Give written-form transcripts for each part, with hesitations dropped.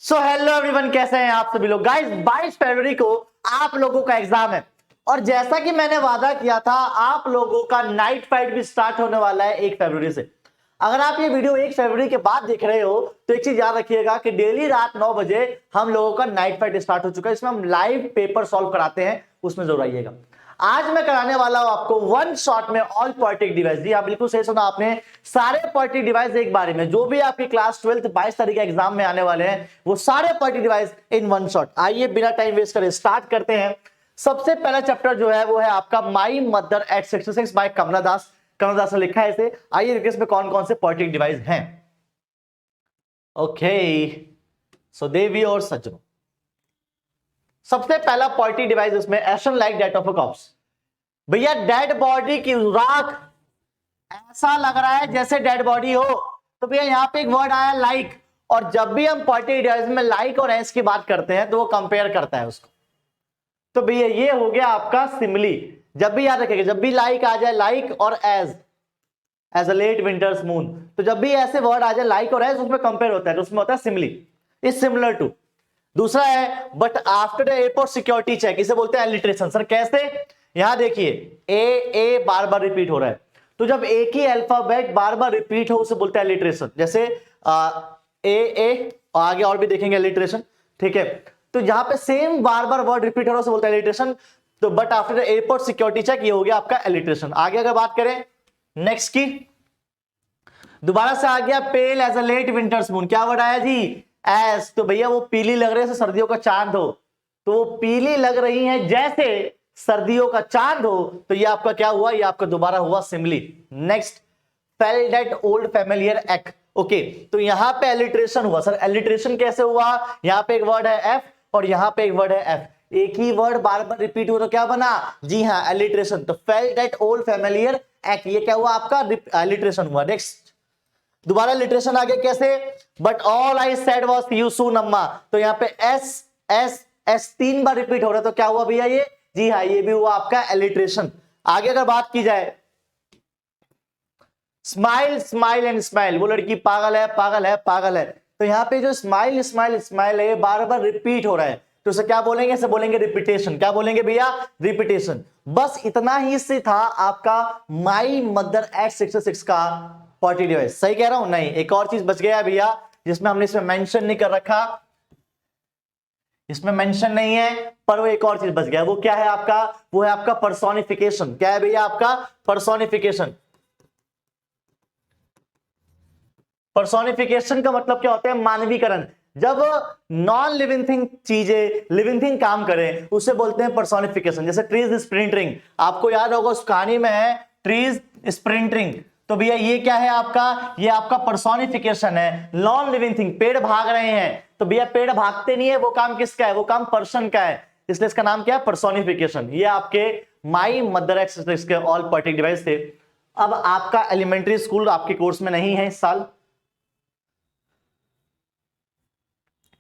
So hello everyone, कैसे हैं आप सभी लोग। गाइस 22 फरवरी को आप लोगों का एग्जाम है और जैसा कि मैंने वादा किया था आप लोगों का नाइट फाइट भी स्टार्ट होने वाला है 1 फरवरी से। अगर आप ये वीडियो 1 फरवरी के बाद देख रहे हो तो एक चीज याद रखिएगा कि डेली रात 9 बजे हम लोगों का नाइट फाइट स्टार्ट हो चुका है। इसमें हम लाइव पेपर सॉल्व कराते हैं, उसमें जरूर आइएगा। आज मैं कराने वाला हूं आपको वन शॉट में ऑल पोएटिक डिवाइस। जी हाँ, बिल्कुल सही सुना आपने, सारे पोएटिक डिवाइस एक बारे में। जो भी आपकी क्लास 12 22 तारीख के एग्जाम में आने वाले हैं वो सारे poetic device in one shot. आइए बिना टाइम वेस्ट करे स्टार्ट करते हैं। सबसे पहला चैप्टर जो है वो है आपका माई मदर एट 66 बाय कमला दास। कमला दास ने लिखा है इसे। आइए देखिए इसमें कौन कौन से पोएटिक डिवाइस हैं। ओके, सो देवी और सज्जनों, सबसे पहला पोएटिक डिवाइस इसमें एशन like death of a corps. भैया डेड बॉडी की राख ऐसा लग रहा है जैसे डेड बॉडी हो, तो भैया यहां पे एक वर्ड आया लाइक, और जब भी हम पोएटिक डिवाइस में लाइक और एस की बात करते हैं तो वो कंपेयर करता है उसको। तो भैया ये हो गया आपका सिमिली। जब भी याद रखिएगा, जब भी लाइक आ जाए, लाइक और as a late winters moon, तो जब भी ऐसे वर्ड आ जाए लाइक और एज उसमें कंपेयर होता है, तो उसमें होता है सिमिली, इज सिमिलर टू। दूसरा है but after the airport security check, इसे बोलते हैं एलिट्रेशन। सर कैसे? यहां देखिए ए बार बार रिपीट हो रहा है, तो जब एक ही अल्फाबेट बार बार रिपीट हो उसे बोलते हैं एलिट्रेशन। जैसे ए आगे और भी देखेंगे एलिट्रेशन, ठीक है। तो जहां पे सेम बार बार वर्ड रिपीट हो रहा है उसे बोलते हैं एलिट्रेशन। तो but after the airport security check, ये हो गया आपका एलिट्रेशन। आगे अगर बात करें नेक्स्ट की, दोबारा से आ गया pale as a late winters moon. क्या वर्ड आया जी? एस। तो भैया वो पीली लग रही है जैसे सर्दियों का चांद हो, तो वो पीली लग रही है जैसे सर्दियों का चांद हो, तो ये आपका क्या हुआ? ये आपका दोबारा हुआ simile. Next, fail that old familiar act. Okay, तो यहां पे एलिट्रेशन हुआ। सर एलिट्रेशन कैसे हुआ? यहां पे एक वर्ड है एफ और यहां पे एक वर्ड है एफ, एक ही वर्ड बार बार रिपीट हुआ तो क्या बना? जी हाँ, एलिट्रेशन। तो fail that old familiar act, ये क्या हुआ? आपका एलिट्रेशन हुआ। नेक्स्ट, दोबारा लिटरेशन आ गया कैसे? But all I said was you soon अम्मा, तो यहां पे एस एस एस 3 बार रिपीट हो रहा है, तो क्या हुआ भैया ये? जी हाँ, ये भी हुआ आपका एलिट्रेशन। आगे अगर बात की जाए स्माइल स्माइल एंड स्माइल, वो लड़की पागल है पागल है पागल है, तो यहां पे जो स्माइल स्माइल स्माइल है बार बार रिपीट हो रहा है, तो उसे क्या बोलेंगे? इसे बोलेंगे रिपीटेशन। क्या बोलेंगे भैया? रिपीटेशन। बस इतना ही से था आपका माई मदर एट 66 का पोएटिक डिवाइस। सही कह रहा हूं? नहीं, एक और चीज बच गया भैया जिसमें हमने इसमें मेंशन नहीं कर रखा, इसमें मेंशन नहीं है, पर वो एक और चीज बच गया। वो क्या है आपका? वो है आपका पर्सोनिफिकेशन। क्या है भैया? आपका पर्सोनिफिकेशन। पर्सोनिफिकेशन का मतलब क्या होता है? मानवीकरण। जब नॉन लिविंग थिंग चीजें लिविंग थिंग काम करें उसे बोलते हैं पर्सोनिफिकेशन। जैसे ट्रीज स्प्रिंटरिंग, आपको याद होगा उस कहानी में है ट्रीज स्प्रिंटरिंग, तो भैया ये क्या है आपका? ये आपका पर्सोनिफिकेशन है। नॉन लिविंग थिंग, पेड़ भाग रहे हैं, तो भैया पेड़ भागते नहीं है, वो काम किसका है? वो काम पर्सन का है, इसलिए इसका नाम क्या है? पर्सोनिफिकेशन। ये आपके माई मदर एक्सरसाइज के ऑल पोएटिक डिवाइस थे। अब आपका एलिमेंट्री स्कूल आपके कोर्स में नहीं है इस साल,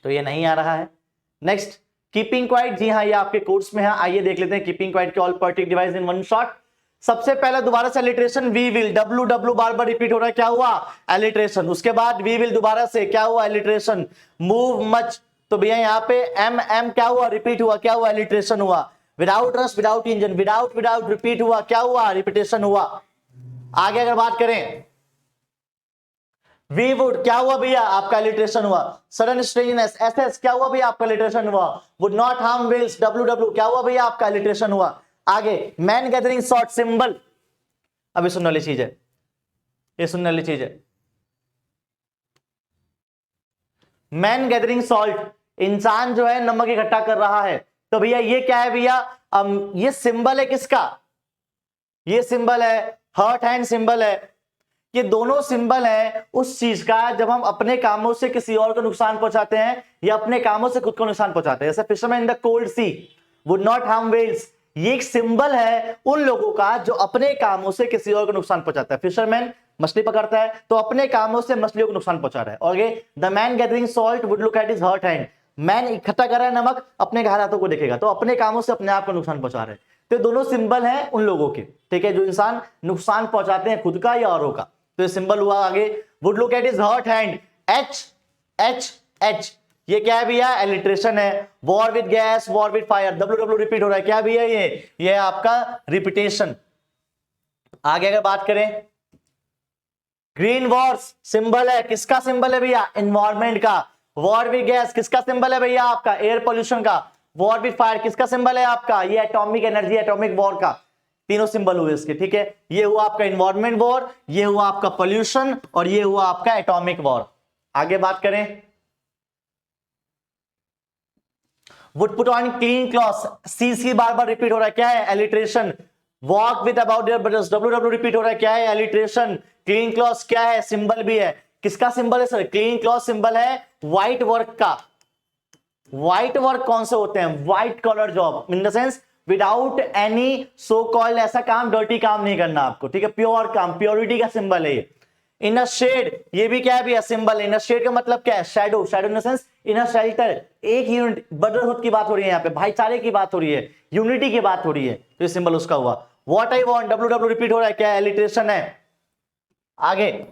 तो ये नहीं आ रहा है। Next, keeping quiet. जी हाँ, ये आपके कोर्स में है। आइए देख लेते हैं कीपिंग क्वाइट के all poetic device in one shot. सबसे पहले दोबारा से alliteration, we will, W W बार बार रिपीट हो रहा है, क्या हुआ? एलिट्रेशन। उसके बाद वी विल दोबारा से, क्या हुआ? एलिट्रेशन। मूव मच, तो भैया यहाँ पे एम एम क्या हुआ? रिपीट हुआ, क्या हुआ? एलिट्रेशन हुआ। विदाउट रस without engine, without without repeat हुआ, क्या हुआ? रिपीटेशन हुआ। आगे अगर बात करें वी वुड, क्या हुआ भैया? आपका लिटरेशन हुआ। सडन स्ट्रेंजनेस, एस एस, क्या हुआ भैया? आपका लिटरेशन हुआ। Would not harm whales, W W, क्या हुआ भैया? आपका लिटरेशन हुआ। आगे मैन गैदरिंग शॉर्ट सिंबल, अभी सुनने वाली चीज है, ये सुनने वाली चीज है। मैन गैदरिंग सॉल्ट, इंसान जो है नमक इकट्ठा कर रहा है, तो भैया ये क्या है भैया? ये सिंबल है किसका? ये सिंबल है हर्ट हैंड सिंबल है। ये दोनों सिंबल है उस चीज का जब हम अपने कामों से किसी और को नुकसान पहुंचाते हैं या अपने कामों से खुद को नुकसान पहुंचाते हैं। जैसे fisherman in the cold sea would not harm whales, ये एक सिंबल है उन लोगों का जो अपने कामों से किसी और को नुकसान पहुंचाता है। फिशरमैन मछली पकड़ता है तो अपने कामों से मछलियों को नुकसान पहुंचा रहा है। और the man gathering salt would look at his hurt hand, man इकट्ठा कर रहा है नमक, अपने हाथों को देखेगा तो अपने कामों से अपने आप को नुकसान पहुंचा रहे हैं। तो दोनों सिंबल हैं उन लोगों के, ठीक है, जो इंसान नुकसान पहुंचाते हैं खुद का या औरों का। तो ये सिंबल हुआ। आगे would look at his hurt hand, h h h, ये क्या है भैया, एलिट्रेशन है। War with gas, war with fire, W repeat हो रहा है, क्या भैया ये आपका रिपीटेशन। आगे अगर बात करें, ग्रीन वॉर्स सिंबल है, किसका सिंबल है भैया, एनवायरमेंट का। वॉर विद गैस किसका सिंबल है भैया, आपका एयर पोल्यूशन का। वॉर विद फायर किसका सिंबल है आपका, ये एटॉमिक एनर्जी, एटॉमिक वॉर का। तीनों सिंबल हुए इसके, ठीक है। ये हुआ आपका एनवायरमेंट वॉर, ये हुआ आपका पोल्यूशन, और ये हुआ आपका एटॉमिक वॉर। आगे बात करें, would put on clean cloth, C बार बार रिपीट हो रहा है, क्या है, alliteration. Walk with about their brothers, W repeat हो रहा है, क्या है, एलिट्रेशन। क्लीन क्लॉथ क्या है, सिंबल भी है। किसका सिंबल है सर, क्लीन क्लॉथ सिंबल है व्हाइट वर्क का। व्हाइट वर्क कौन से होते हैं, white collar job, in the sense without any so called, ऐसा काम, डर्टी काम नहीं करना आपको, ठीक है, प्योर काम, प्योरिटी का सिंबल है ये। इन अ शेड, ये भी क्या है भैया, सिंबल है। इन अ शेड का मतलब क्या है, shadow, shadow in the sense in a shelter, एक यूनिट, ब्रदरहुड की बात हो रही है यहाँ पे, भाईचारे की बात हो रही है, यूनिटी की बात हो रही है, तो ये सिंबल उसका हुआ। What I want, W repeat हो रहा है, क्या है, एलिट्रेशन है। आगे,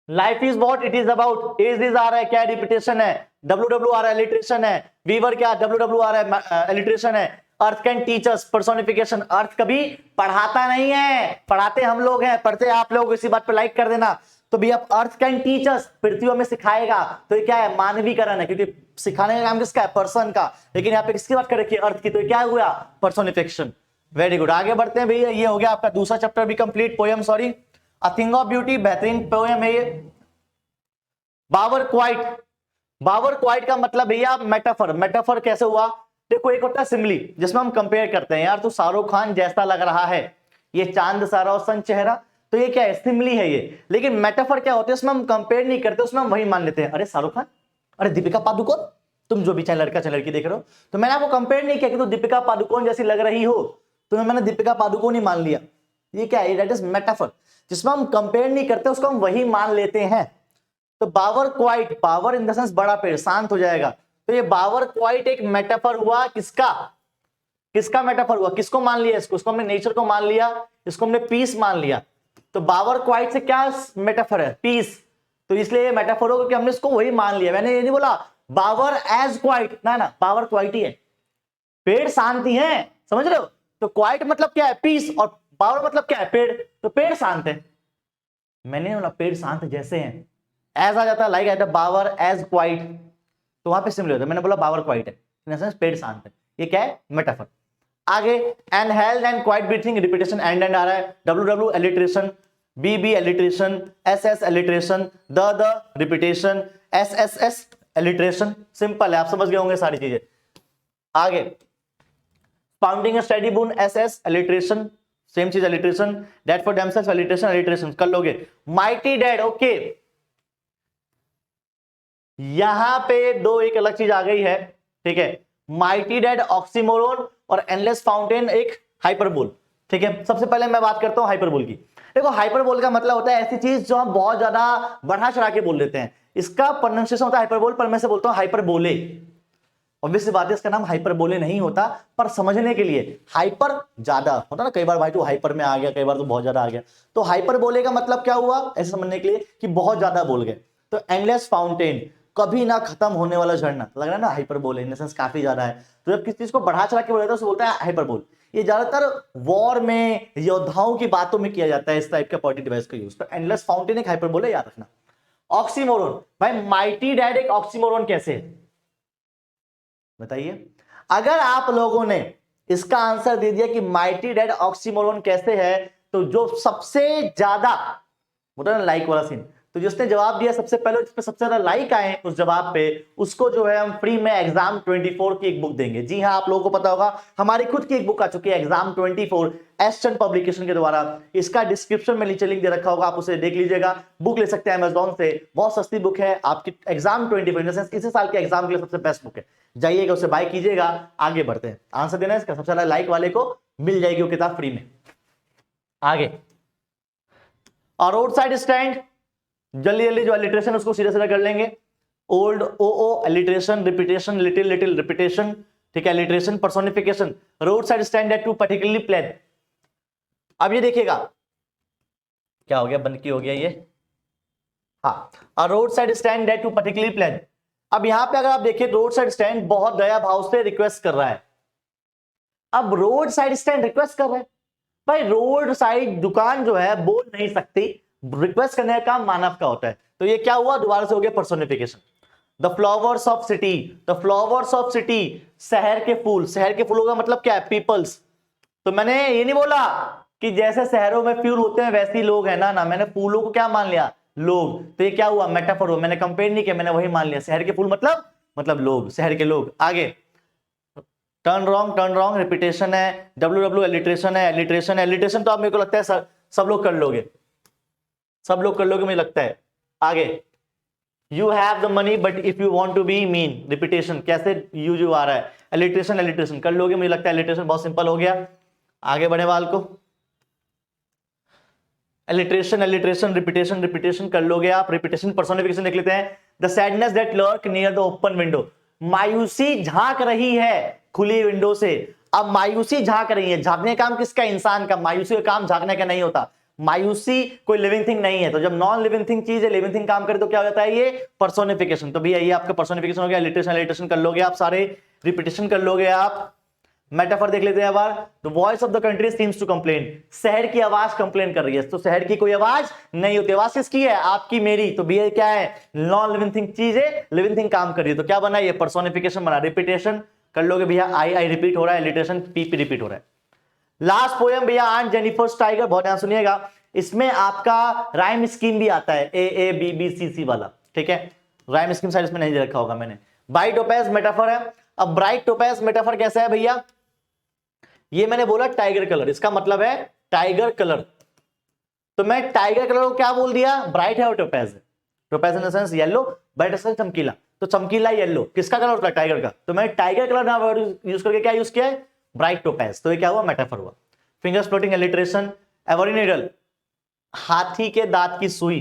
life is what it is about, is आ रहा है, क्या रिपीटेशन है, डब्ल्यू आ रहा है, एलिट्रेशन है। वीवर क्या, डब्ल्यू आ रहा है, एलिट्रेशन है। Earth can teach us, personification, earth कभी पढ़ाता नहीं है, पढ़ाते हम लोग हैं, पढ़ते आप लोग, इसी बात पे लाइक कर देना। तो भैया अर्थ कैन टीच अस, पृथ्वी हमें सिखाएगा, तो ये क्या है, मानवीकरण है, क्योंकि सिखाने का काम किसका है, पर्सन का। लेकिन यहाँ पे किसकी बात कर रखी है, अर्थ की, तो क्या हुआ, पर्सोनिफिकेशन। वेरी गुड, आगे बढ़ते हैं भैया। ये हो गया आपका दूसरा चैप्टर भी complete, poem, sorry, a thing of beauty, बेहतरीन पोएम है ये। बाबर क्वाइट, बाबर क्वाइट का मतलब भैया मेटाफर, मेटाफर कैसे हुआ, देखो एक होता है सिमली, जिसमें हम कंपेयर करते हैं, यार तो शाहरुख खान जैसा लग रहा है, ये चांद सारा और सन चेहरा, तो ये क्या है, सिमली है ये। लेकिन मेटाफर क्या होता है, उसमें हम कंपेयर नहीं करते, उसमें हम वही मान लेते हैं, अरे शाहरुख खान, अरे दीपिका पादुकोण, तुम जो भी चाहे लड़का चाहे लड़की देख रहे हो, तो मैंने आपको कंपेयर नहीं किया कि तुम दीपिका पादुकोण जैसी लग रही हो, तो मैंने दीपिका पादुकोण ही मान लिया। ये क्या है, दैट इज मेटाफर, जिसमें हम कंपेयर नहीं करते, उसको हम वही मान लेते हैं। तो bower quiet, bower in the sense बड़ा पेड़, शांत हो जाएगा, तो ये बावर क्वाइट एक मेटाफर हुआ, किसका, किसका मेटाफर हुआ, किसको मान लिया, इसको हमने नेचर को मान लिया, इसको हमने पीस मान लिया। तो बावर क्वाइट से क्या मेटाफर है, पीस, तो इसलिए ये मेटाफर होगा कि हमने इसको वही मान लिया। मैंने ये नहीं बोला बावर एज क्वाइट, ना ना, बावर क्वाइट ही है, पेड़ शांति है, समझ रहे हो। तो क्वाइट मतलब क्या है, पीस, और बावर मतलब क्या है, पेड़, तो पेड़ शांत है। मैंने बोला पेड़ शांत जैसे हैं, एज आ जाता, लाइक आता बावर एज क्वाइट, तो वहां पे सिमिलर होता है, मैंने बोला बावर क्वाइट है, इन सेंस पेड़ शांत है, ये क्या है, मेटाफर। आगे, and health and quiet breathing, repetition, and आ रहा है, W alliteration, B alliteration, S alliteration, the repetition, S alliteration, simple है, आप समझ गए होंगे सारी चीजें। आगे, founding a study boon, S alliteration, same चीज alliteration, date for themselves, alliteration, alliteration कर लोगे। माइटी डेड, ओके, यहां पे दो एक अलग चीज आ गई है, ठीक है, माइटी डेड ऑक्सीमोरोन और एंडलेस फाउंटेन एक हाइपरबोल, ठीक है। सबसे पहले मैं बात करता हूं हाइपरबोल की। देखो हाइपरबोल का मतलब होता है ऐसी चीज जो हम बहुत ज्यादा बढ़ा चढ़ा के बोल देते हैं, इसका प्रोनाउंसिएशन होता है हाइपरबोल, पर मैं से बोलता हूं हाइपरबोले। ऑब्वियसली बात है, इसका नाम हाइपरबोले नहीं होता, पर समझने के लिए हाइपर ज्यादा होता ना, कई बार भाई तू हाइपर में आ गया, कई बार तो बहुत ज्यादा आ गया, तो हाइपरबोले का मतलब क्या हुआ, ऐसे समझने के लिए कि बहुत ज्यादा बोल गए। तो एंडलेस फाउंटेन, कभी ना खत्म होने वाला झरना, लग रहा है ना हाइपरबोल, इन द सेंस काफी ज्यादा है। तो जब किसी चीज को बढ़ा चढ़ा के बोला जाता है उसे बोलता है हाइपरबोल। ये ज्यादातर वॉर में, योद्धाओं की बातों में किया जाता है इस टाइप के पोएटिक डिवाइस का यूज। तो एंडलेस फाउंटेन एक हाइपरबोल है, याद रखना। ऑक्सीमोरोन, भाई माइटी डैड एक ऑक्सीमोरोन कैसे है बताइए। अगर आप लोगों ने इसका आंसर दे दिया कि माइटी डैड ऑक्सीमोरोन कैसे है, तो जो सबसे ज्यादा होता है ना लाइक वाला सीन, तो जिसने जवाब दिया सबसे पहले, जिसपे सबसे ज्यादा लाइक आए उस जवाब पे, उसको जो है हम फ्री में एग्जाम 24 की एक बुक देंगे। जी हाँ, आप लोगों को पता होगा हमारी खुद की एक बुक आ चुकी है एग्जाम 24, एस्टन पब्लिकेशन के द्वारा। इसका डिस्क्रिप्शन में नीचे लिंक दे रखा होगा, आप उसे देख लीजिएगा। बुक ले सकते हैं अमेजोन से, बहुत सस्ती बुक है, आपकी एग्जाम 24 इसी साल के एग्जाम के लिए सबसे बेस्ट बुक है, जाइएगा उसे बाय कीजिएगा। आगे बढ़ते हैं, आंसर देना है इसका, सबसे ज्यादा लाइक वाले को मिल जाएगी वो किताब फ्री में। आगे, और रोड साइड स्टैंड, जल्दी जल्दी जो एलिट्रेशन उसको सीधे सीधे कर लेंगे। Old, O alliteration, repetition, little little repetition, ठीक है, alliteration, personification, road side stand at too particularly plain. अब ये देखिएगा क्या हो गया, बंद की हो गया ये, हाँ, a road side stand that too particularly pledge. अब यहां पे अगर आप देखिए रोड साइड स्टैंड बहुत दया भाव से रिक्वेस्ट कर रहा है। अब रोड साइड स्टैंड रिक्वेस्ट कर रहा है, भाई रोड साइड दुकान जो है बोल नहीं सकती, रिक्वेस्ट करने का काम मानव का होता है। तो ये क्या हुआ, दोबारा से हो गया personification. The flowers of city, the flowers of city, शहर के फूल। शहर के फूलों का मतलब क्या है, पीपल्स। तो मैंने ये नहीं बोला कि जैसे शहरों में फ्यूल होते हैं वैसे ही लोग है ना, मैंने फूलों को क्या मान लिया, लोग। तो ये क्या हुआ, मेटाफर हुआ, मैंने कंपेयर नहीं किया, मैंने वही मान लिया, शहर के फूल मतलब लोग, शहर के लोग। आगे टर्न रॉन्ग रिपीटेशन है, डब्ल्यू एलिट्रेशन है, एलिट्रेशन तो आप मेरे को लगता है सब लोग कर लोगे, सब लोग कर लोगे मुझे लगता है। आगे you have the money but if you want to be mean, repetition कैसे यू आ रहा है, एलिट्रेशन कर लोगे मुझे लगता है, एलिट्रेशन बहुत सिंपल हो गया। आगे बढ़े वाल को, एलिट्रेशन रिपीटेशन कर लोगे आप, रिपीटेशन पर्सोनिफिकेशन देख लेते हैं। The sadness that lurk near the open window, मायूसी झांक रही है खुली विंडो से। अब मायूसी झांक रही है, झांकने का काम किसका, इंसान का। मायूसी का काम झांकने का नहीं होता, मायूसी कोई लिविंग थिंग नहीं है। तो जब नॉन लिविंग थिंग चीज है, लिविंग थिंग काम करे तो क्या हो जाता है, ये पर्सोनिफिकेशन। तो भैया ये आपका पर्सोनिफिकेशन हो गया, एलिट्रेशन कर लोगे आप सारे, रिपीटेशन कर लोगे आप। मेटाफर देख लेते हैं बार। The voice of the country seems to complain, शहर की आवाज कंप्लेन कर रही है। तो शहर की कोई आवाज नहीं होती, आवाज किसकी है, आपकी मेरी। तो भैया क्या है, नॉन लिविंग थिंग चीज है, लिविंग थिंग काम कर रही है। तो क्या बना, ये पर्सोनिफिकेशन बना। रिपीटेशन कर लोगे भैया, आई रिपीट हो रहा है, एलिट्रेशन पी रिपीट हो रहा है। लास्ट पोएम भैया आंट जेनिफर्स टाइगर, बहुत ध्यान सुनिएगा, इसमें आपका राइम स्कीम भी आता है, ए बी बी सी सी वाला, ठीक है। राइम स्कीम शायद इसमें नहीं दे रखा होगा मैंने। ब्राइट टोपेज मेटाफर है। अब ब्राइट टोपेज मेटाफर कैसा है भैया, ये मैंने बोला टाइगर कलर, इसका मतलब है टाइगर कलर। तो मैं टाइगर कलर को क्या बोल दिया, ब्राइट है और टोपेज है। Topaz in the sense yellow, bright in the sense चमकीला। तो चमकीला येलो किसका कलर होता है, टाइगर का। तो मैं टाइगर कलर ना वर्ड यूज करके क्या यूज किया है, ब्राइट टोपेज। तो ये क्या हुआ, मेटाफर हुआ। Fingers floating alliteration, every needle, हाथी के दांत की सुई।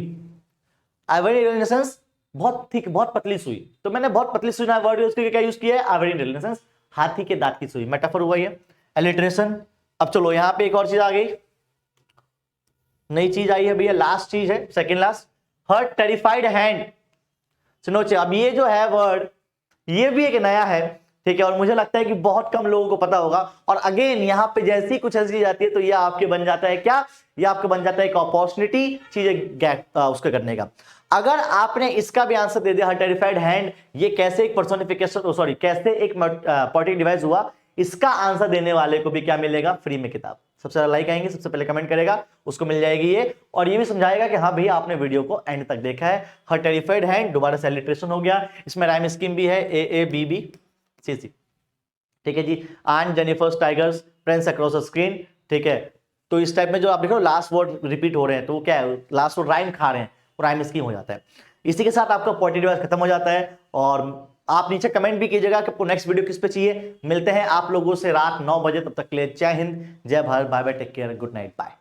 Every needle in the sense बहुत थिक, बहुत पतली सुई। तो मैंने बहुत पतली सुई ना वर्ड यूज करके क्या यूज किया है, every needle in the sense हाथी के दांत की सुई, मेटाफर हुआ ये। एलिट्रेशन। अब चलो यहां पे एक और चीज आ गई, नई चीज आई है भैया, लास्ट चीज है, सेकंड लास्ट। हर टेरिफाइड हैंड, सुनो। अब ये जो है वर्ड, ये भी एक नया है, ठीक है, और मुझे लगता है कि बहुत कम लोगों को पता होगा। और अगेन यहां पे जैसी कुछ ऐसी चीज आती है तो ये आपके बन जाता है क्या, ये आपके बन जाता है एक अपॉर्चुनिटी चीजें उसका करने का। अगर आपने इसका भी आंसर दे दिया, हर टेरिफाइड हैंड, ये कैसे एक पर्सोनिफिकेशन, सॉरी कैसे एक पोएटिक डिवाइस हुआ, इसका आंसर देने वाले को भी क्या मिलेगा, फ्री में किताब। सबसे ज्यादा लाइक आएंगे, सबसे पहले कमेंट करेगा उसको मिल जाएगी ये, और ये भी समझाएगा कि हाँ भैया आपने वीडियो को एंड तक देखा है। हर टेरिफाइड हैंड, दोबारा से एलिट्रेशन हो गया, इसमें राइम स्कीम भी है, A B B C C, ठीक है जी। Aunt Jennifer's tigers friends across the screen, ठीक है। तो इस टाइप में जो आप देखो लास्ट वर्ड रिपीट हो रहे हैं, तो वो क्या है, लास्ट वर्ड राइम खा रहे हैं, राइम स्कीम हो जाता है। इसी के साथ आपका पोएटिक डिवाइस खत्म हो जाता है। और आप नीचे कमेंट भी कीजिएगा कि आपको नेक्स्ट वीडियो किस पे चाहिए। मिलते हैं आप लोगों से रात 9 बजे, तब तक के लिए जय हिंद, जय Bharat, bye bye, take care, good night, bye.